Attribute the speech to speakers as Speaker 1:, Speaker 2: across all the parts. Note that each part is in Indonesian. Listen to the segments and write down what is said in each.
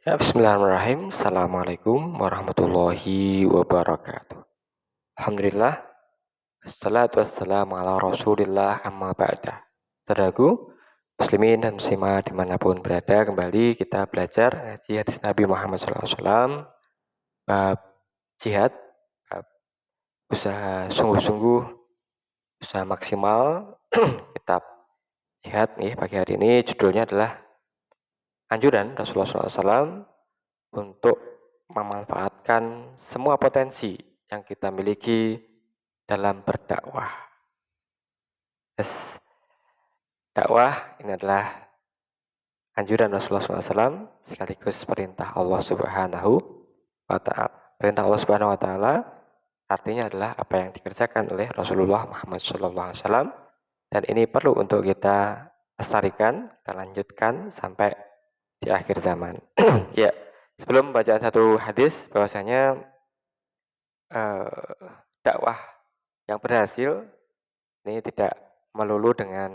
Speaker 1: Ya, bismillahirrahmanirrahim. Assalamualaikum warahmatullahi wabarakatuh. Alhamdulillah, wassalatu wassalamu ala rasulillah amma ba'da. Saudaraku, muslimin dan muslimah dimanapun berada, kembali kita belajar ngaji hadis Nabi Muhammad SAW, bab jihad, bab usaha sungguh-sungguh, usaha maksimal, kitab jihad nih pagi hari ini judulnya adalah anjuran Rasulullah SAW untuk memanfaatkan semua potensi yang kita miliki dalam berdakwah. Yes. Dakwah ini adalah anjuran Rasulullah SAW sekaligus perintah Allah Subhanahu wa Ta'ala. Perintah Allah Subhanahu wa Ta'ala artinya adalah apa yang dikerjakan oleh Rasulullah Muhammad SAW, dan ini perlu untuk kita lestarikan, kita lanjutkan sampai di akhir zaman. Ya, sebelum bacaan satu hadis, bahwasanya dakwah yang berhasil ini tidak melulu dengan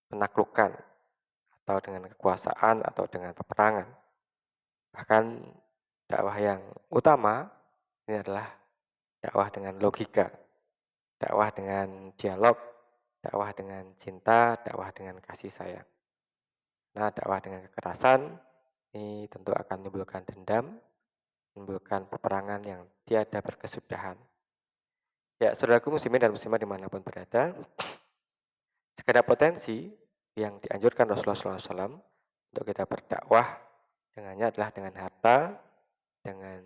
Speaker 1: penaklukan atau dengan kekuasaan atau dengan peperangan. Bahkan dakwah yang utama ini adalah dakwah dengan logika, dakwah dengan dialog, dakwah dengan cinta, dakwah dengan kasih sayang. Nah, dakwah dengan kekerasan ini tentu akan menimbulkan dendam, menimbulkan peperangan yang tiada berkesudahan. Ya, saudaraku muslimin dan muslimah dimanapun berada, segala potensi yang dianjurkan Rasulullah SAW untuk kita berdakwah dengannya adalah dengan harta, dengan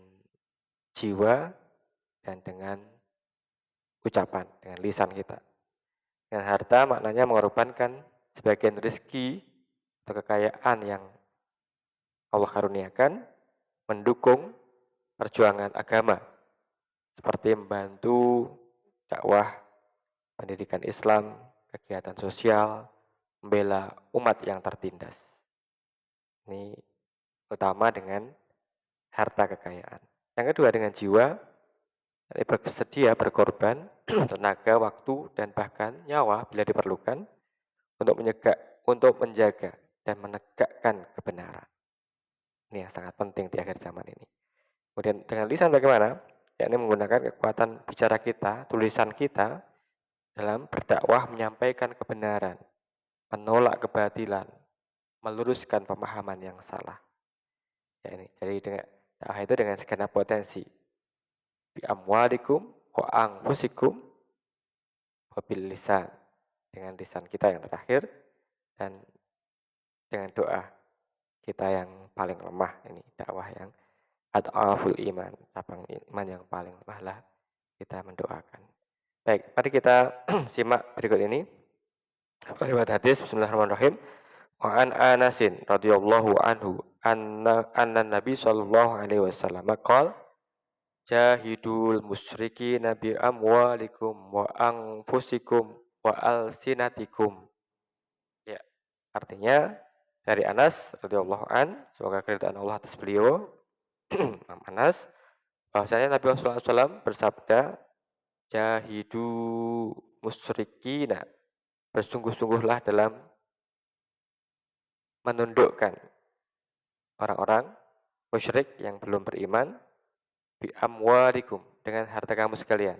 Speaker 1: jiwa, dan dengan ucapan, dengan lisan kita. Dengan harta maknanya mengorbankan sebagian rezeki atau kekayaan yang Allah karuniakan, mendukung perjuangan agama, seperti membantu dakwah, pendidikan Islam, kegiatan sosial, membela umat yang tertindas. Ini utama dengan harta kekayaan. Yang kedua dengan jiwa, bersedia berkorban tenaga, waktu, dan bahkan nyawa bila diperlukan untuk menjaga dan menegakkan kebenaran. Ini yang sangat penting di akhir zaman ini. Kemudian dengan lisan bagaimana? Yakni menggunakan kekuatan bicara kita, tulisan kita dalam berdakwah menyampaikan kebenaran, menolak kebatilan, meluruskan pemahaman yang salah. Ya ini, jadi dengan dakwah itu dengan segenap potensi. Bi amwalikum wa anfusikum wa bil lisan. Dengan lisan kita yang terakhir dan dengan doa kita yang paling lemah, ini dakwah yang ad'aful iman, cabang iman yang paling lemah lah kita mendoakan. Baik, mari kita simak berikut ini. Riwayat hadis, bismillahirrahmanirrahim. Wa an Anasin radhiyallahu anhu anna Nabi sallallahu alaihi wasallam qala jahidul musyrikina bi amwalikum wa anfusikum wa alsinatikum. Ya, artinya dari Anas radhiyallahu an, semoga keridhaan Allah atas beliau, Anas, bahwasanya Nabi SAW bersabda, jahidu musyrikina, bersungguh-sungguhlah dalam menundukkan orang-orang musyrik yang belum beriman, bi amwalikum, dengan harta kamu sekalian,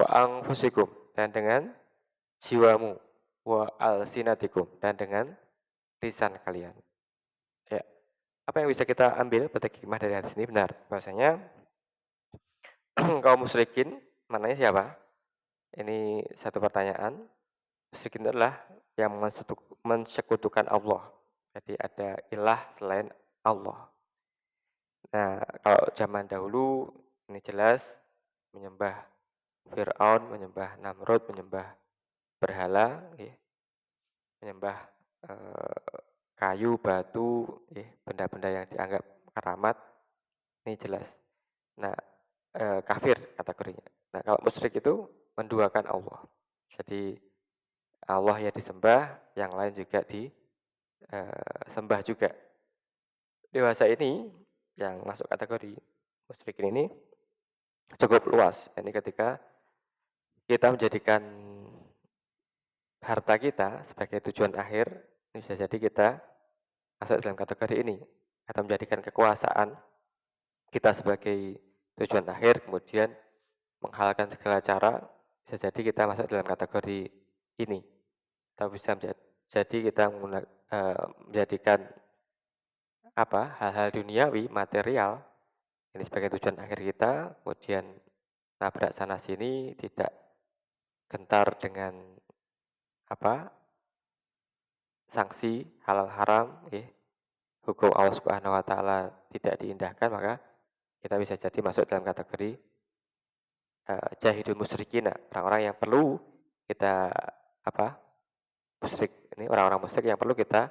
Speaker 1: wa anfusikum, dan dengan jiwamu, wa alsinatikum, dan dengan lisan kalian. Ya, apa yang bisa kita ambil petik hikmah dari hadis ini? Benar, bahwasanya kaum musyrikin, maknanya siapa? Ini satu pertanyaan. Musyrikin adalah yang mensekutukan Allah. Jadi ada ilah selain Allah. Nah, kalau zaman dahulu ini jelas menyembah Fir'aun, menyembah Namrud, menyembah berhala, ya. Menyembah kayu, batu, ya, benda-benda yang dianggap keramat, ini jelas. Nah, kafir kategorinya. Nah, kalau musyrik itu menduakan Allah. Jadi Allah ya disembah, yang lain juga disembah juga. Dewasa ini yang masuk kategori musyrikin ini cukup luas. Ini ketika kita menjadikan harta kita sebagai tujuan akhir, bisa jadi kita masuk dalam kategori ini. atau menjadikan kekuasaan kita sebagai tujuan akhir, kemudian menghalalkan segala cara, bisa jadi kita masuk dalam kategori ini. Atau bisa jadi kita menjadikan hal-hal duniawi, material, ini sebagai tujuan akhir kita, kemudian nabrak sana sini, tidak gentar dengan apa sanksi halal haram, hukum Allah Subhanahu Wa Taala tidak diindahkan, maka kita bisa jadi masuk dalam kategori jahidul musyrikina, orang-orang yang perlu kita musyrik ini orang-orang musyrik yang perlu kita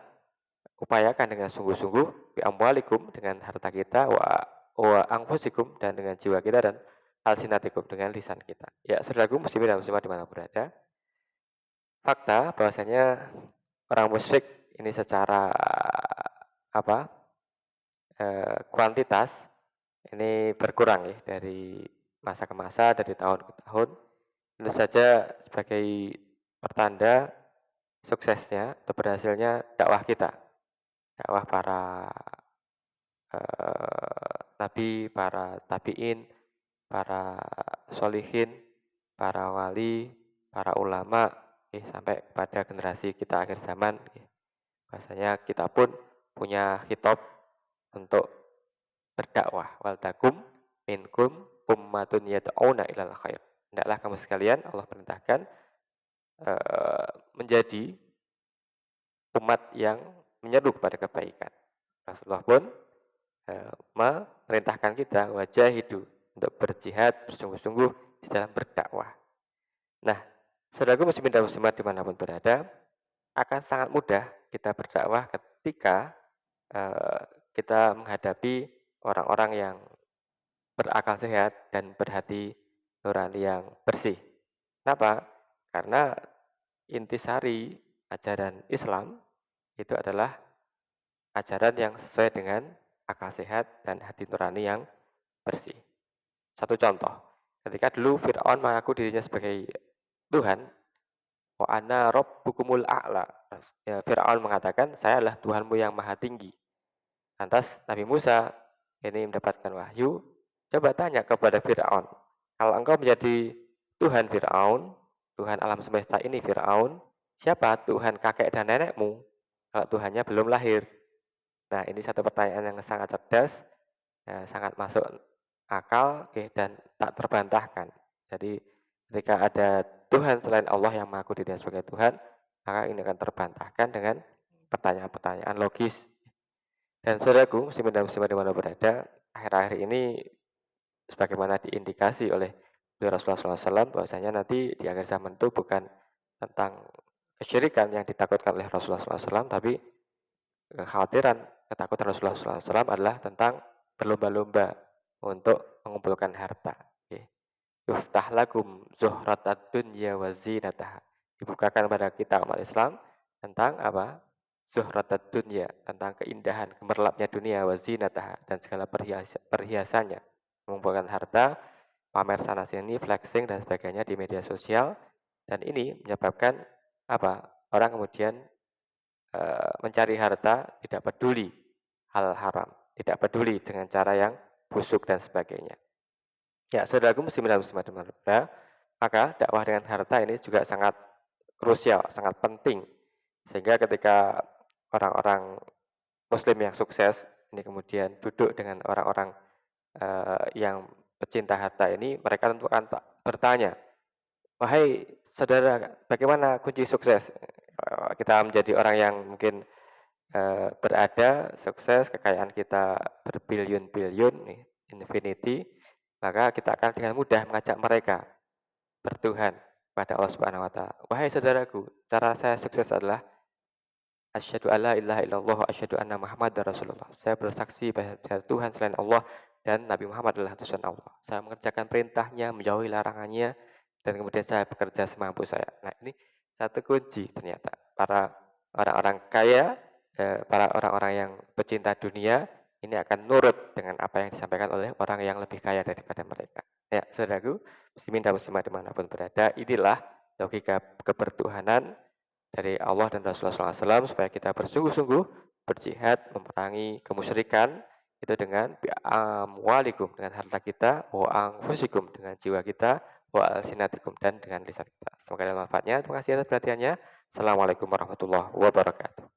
Speaker 1: upayakan dengan sungguh-sungguh bi amwalikum dengan harta kita wa anfusikum dan dengan jiwa kita dan alsinatikum dengan lisan kita. Ya, saudaraku muslimin dan muslimat dimana berada, fakta bahwasanya orang musyrik ini secara kuantitas ini berkurang ya dari masa ke masa, dari tahun ke tahun. Tentu saja sebagai pertanda suksesnya atau berhasilnya dakwah kita, dakwah para nabi, para tabiin, para solihin, para wali, para ulama, sampai pada generasi kita akhir zaman. Bahasanya kita pun punya khitab untuk berdakwah. Wal takum minkum ummatun yad'una ilal khair. Hendaklah kamu sekalian, Allah perintahkan menjadi umat yang menyeru kepada kebaikan. Rasulullah pun memerintahkan kita wajahidu untuk berjihad bersungguh-sungguh di dalam berdakwah. Nah, saudaraku muslimin dan muslimat dimanapun berada, akan sangat mudah kita berdakwah ketika kita menghadapi orang-orang yang berakal sehat dan berhati nurani yang bersih. Kenapa? Karena intisari ajaran Islam itu adalah ajaran yang sesuai dengan akal sehat dan hati nurani yang bersih. Satu contoh, ketika dulu Fir'aun mengaku dirinya sebagai Tuhan, wa ana rabbukumul a'la. Ya, Fir'aun mengatakan, saya adalah Tuhanmu yang maha tinggi. Lantas Nabi Musa ini mendapatkan wahyu, coba tanya kepada Fir'aun, kalau engkau menjadi Tuhan Fir'aun, Tuhan alam semesta ini Fir'aun, siapa Tuhan kakek dan nenekmu kalau Tuhannya belum lahir? Nah, ini satu pertanyaan yang sangat cerdas, sangat masuk akal, dan tak terbantahkan. Jadi ketika ada Tuhan selain Allah yang mengaku dirinya sebagai Tuhan, maka ini akan terbantahkan dengan pertanyaan-pertanyaan logis. Dan saudaraku, muslimin dan muslimat dimana berada, akhir-akhir ini sebagaimana diindikasi oleh Rasulullah SAW, bahwasanya nanti di akhir zaman itu bukan tentang kesyirikan yang ditakutkan oleh Rasulullah SAW, tapi kekhawatiran, ketakutan Rasulullah SAW adalah tentang berlomba-lomba untuk mengumpulkan harta. Yuftah lakum zuhratad dunya wa zinataha. Dibukakan pada kita umat Islam tentang apa? Zuhratad dunya, tentang keindahan, gemerlapnya dunia wa zinataha dan segala perhiasannya. Mengumpulkan harta, pamer sana sini, flexing dan sebagainya di media sosial, dan ini menyebabkan apa? Orang kemudian mencari harta, tidak peduli hal haram, tidak peduli dengan cara yang busuk dan sebagainya. Ya, saudaraku muslimin dan muslimat berada, maka dakwah dengan harta ini juga sangat krusial, sangat penting. Sehingga ketika orang-orang muslim yang sukses ini kemudian duduk dengan orang-orang yang pecinta harta ini, mereka tentu akan bertanya, wahai saudara, bagaimana kunci sukses? Kita menjadi orang yang mungkin berada, sukses, kekayaan kita berbiliun-biliun, infinity, maka kita akan dengan mudah mengajak mereka bertuhan pada Allah Subhanahu Wa Taala. Wahai saudaraku, cara saya sukses adalah asyhadu alla ilaha illallah wa asyhadu anna Muhammadar Rasulullah. Saya bersaksi bahwa Tuhan selain Allah dan Nabi Muhammad adalah utusan Allah. Saya mengerjakan perintahnya, menjauhi larangannya, dan kemudian saya bekerja semampu saya. Nah, ini satu kunci ternyata. Para orang-orang kaya, para orang-orang yang pecinta dunia, ini akan nurut dengan apa yang disampaikan oleh orang yang lebih kaya daripada mereka. Ya, saudaraku, muslimin dan muslimat dimanapun berada, inilah logika kebertuhanan dari Allah dan Rasulullah SAW supaya kita bersungguh-sungguh berjihad memerangi kemusyrikan itu dengan amwalikum dengan harta kita, wa anfusikum dengan jiwa kita, wa alsinatikum dan dengan lisan kita. Semoga ada manfaatnya. Terima kasih atas perhatiannya. Assalamualaikum warahmatullahi wabarakatuh.